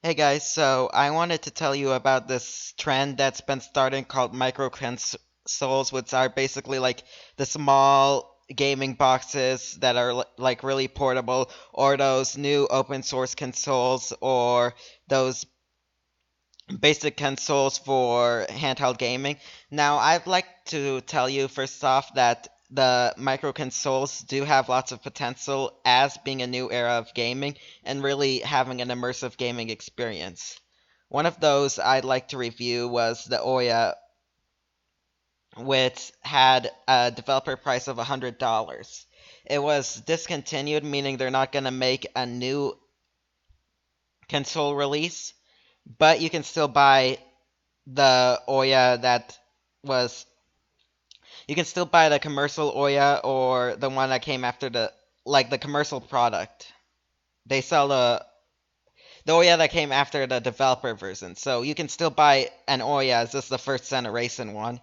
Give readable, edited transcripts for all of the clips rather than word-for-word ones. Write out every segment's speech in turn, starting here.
Hey guys, so I wanted to tell you about this trend that's been starting called micro consoles, which are basically like the small gaming boxes that are like really portable, or those new open source consoles, or those basic consoles for handheld gaming. Now, I'd like to tell you first off that the micro consoles do have lots of potential as being a new era of gaming and really having an immersive gaming experience. One of those I'd like to review was the Ouya, which had a developer price of $100. It was discontinued, meaning they're not going to make a new console release, but you can still buy the Ouya that was you can still buy the commercial Ouya or the one that came after the commercial product. They sell the Ouya that came after the developer version. So you can still buy an Ouya as this is the first generation one,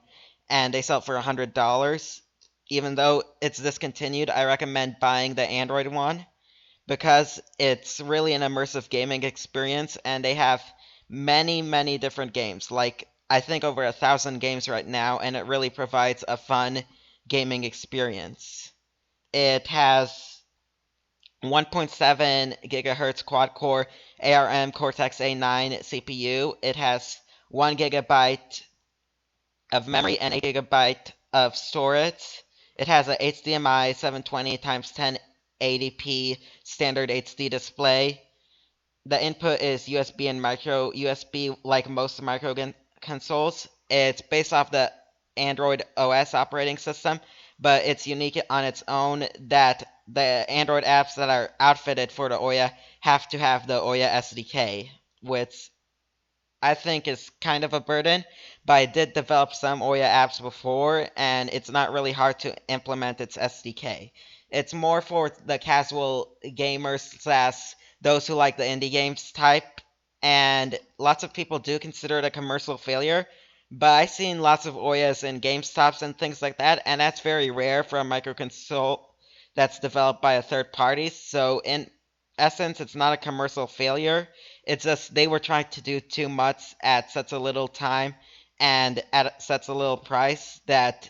and they sell it for $100. Even though it's discontinued, I recommend buying the Android one because it's really an immersive gaming experience, and they have many different games. Like, I think over 1,000 games right now, and it really provides a fun gaming experience. It has 1.7 gigahertz quad core ARM Cortex A9 CPU. It has 1 gigabyte of memory and 8 gigabyte of storage. It has a HDMI 720 x 1080p standard HD display. The input is USB and micro USB, like most consoles. It's based off the Android OS operating system, but it's unique on its own that the Android apps that are outfitted for the Ouya have to have the Ouya SDK, which I think is kind of a burden, but I did develop some Ouya apps before, and it's not really hard to implement its SDK. It's more for the casual gamers slash those who like the indie games type, and lots of people do consider it a commercial failure, but I've seen lots of Oyas in GameStops and things like that, and that's very rare for a microconsole that's developed by a third party, so in essence, it's not a commercial failure. It's just they were trying to do too much at such a little time and at such a little price that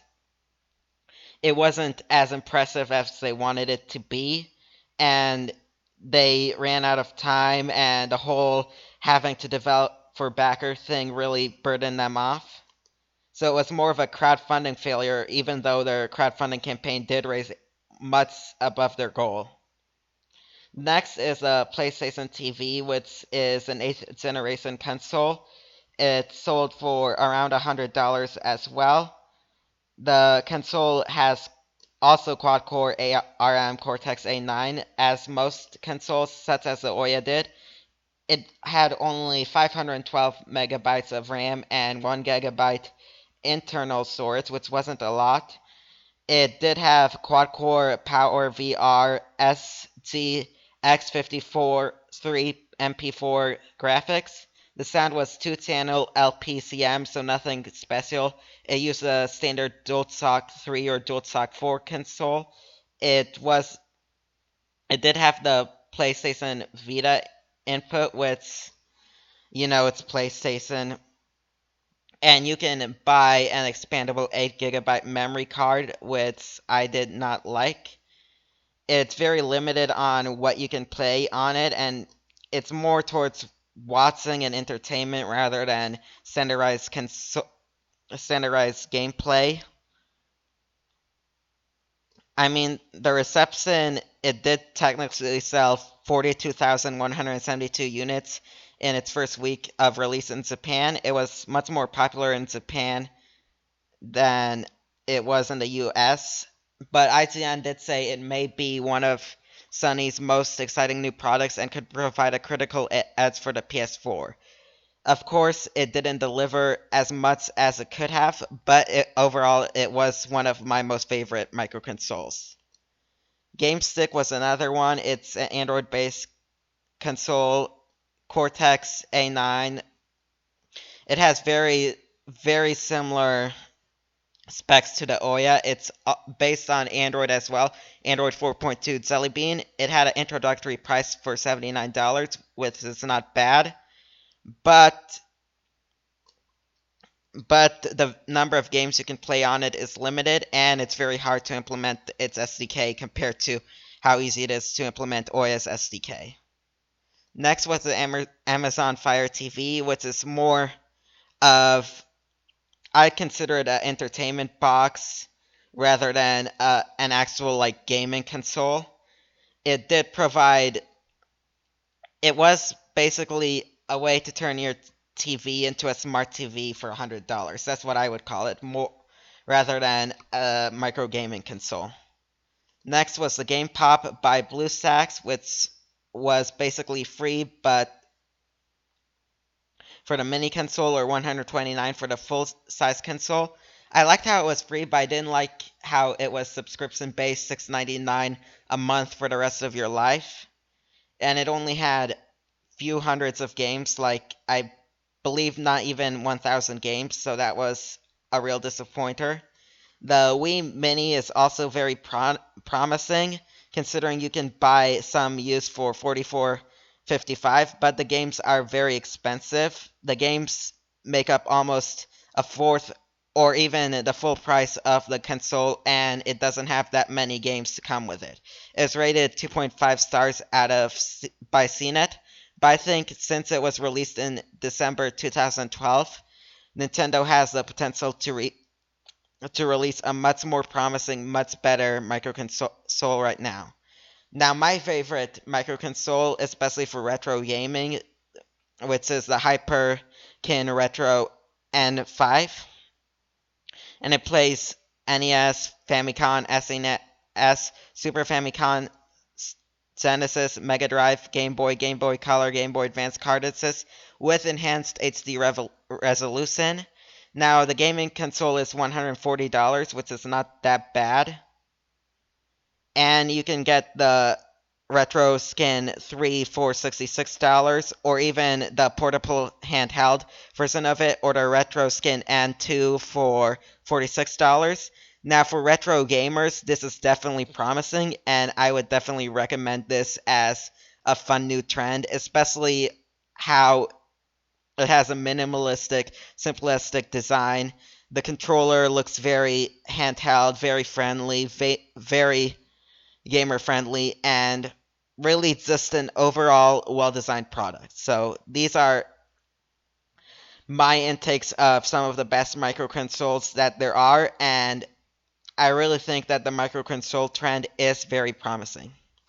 it wasn't as impressive as they wanted it to be. And they ran out of time, and the whole having to develop for backer thing really burdened them off. So it was more of a crowdfunding failure, even though their crowdfunding campaign did raise much above their goal. Next is a PlayStation TV, which is an 8th generation console. It's sold for around $100 as well. The console has also quad core ARM Cortex A9, as most consoles, such as the Ouya did. It had only 512 megabytes of RAM and 1 gigabyte internal storage, which wasn't a lot. It did have quad core Power VR SGX54 3 MP4 graphics. The sound was 2-channel LPCM, so nothing special. It used a standard DualShock 3 or DualShock 4 console. It was it did have the PlayStation Vita input, which it's PlayStation, and you can buy an expandable 8 gigabyte memory card, which I did not like. It's very limited on what you can play on it, and it's more towards watching and entertainment rather than standardized gameplay. I mean, the reception, it did technically sell 42,172 units in its first week of release in Japan. It was much more popular in Japan than it was in the US, but IGN did say it may be one of Sony's most exciting new products and could provide a critical edge for the PS4. Of course, it didn't deliver as much as it could have, but overall, it was one of my most favorite microconsoles. GameStick was another one. It's an Android based console, Cortex A9. It has very similar specs to the Ouya. It's based on Android as well. Android 4.2 Jelly Bean. It had an introductory price for $79, which is not bad. but the number of games you can play on it is limited, and it's very hard to implement its SDK compared to how easy it is to implement Oya's SDK. Next was the Amazon Fire TV, which is more of, I consider it an entertainment box rather than an actual like gaming console. It did provide. It was basically a way to turn your TV into a smart TV for $100. That's what I would call it, more rather than a micro gaming console. Next was the Game Pop by BlueStacks, which was basically free, but for the mini console or $129 for the full size console. I liked how it was free, but I didn't like how it was subscription based, $6.99 a month for the rest of your life. And it only had few hundreds of games, like I believe not even 1,000 games, so that was a real disappointer. The Wii Mini is also very promising, considering you can buy some used for $44.55, but the games are very expensive. The games make up almost a fourth or even the full price of the console, and it doesn't have that many games to come with it. It's rated 2.5 stars out of by CNET, but I think since it was released in December 2012, Nintendo has the potential to release a much more promising, much better microconsole right now. Now, my favorite microconsole, especially for retro gaming, which is the HyperKin Retro N5, and it plays NES, Famicom, SNES, Super Famicom, Genesis, Mega Drive, Game Boy Color, Game Boy Advance cartridges with enhanced HD resolution. Now, the gaming console is $140, which is not that bad. And you can get the retro skin 3 for $66, or even the portable handheld version of it, or the retro skin and 2 for $46. Now, for retro gamers, this is definitely promising, and I would definitely recommend this as a fun new trend, especially how it has a minimalistic, simplistic design. The controller looks very handheld, very friendly, very gamer friendly, and really just an overall well designed product. So these are my intakes of some of the best micro consoles that there are, and I really think that the micro console trend is very promising.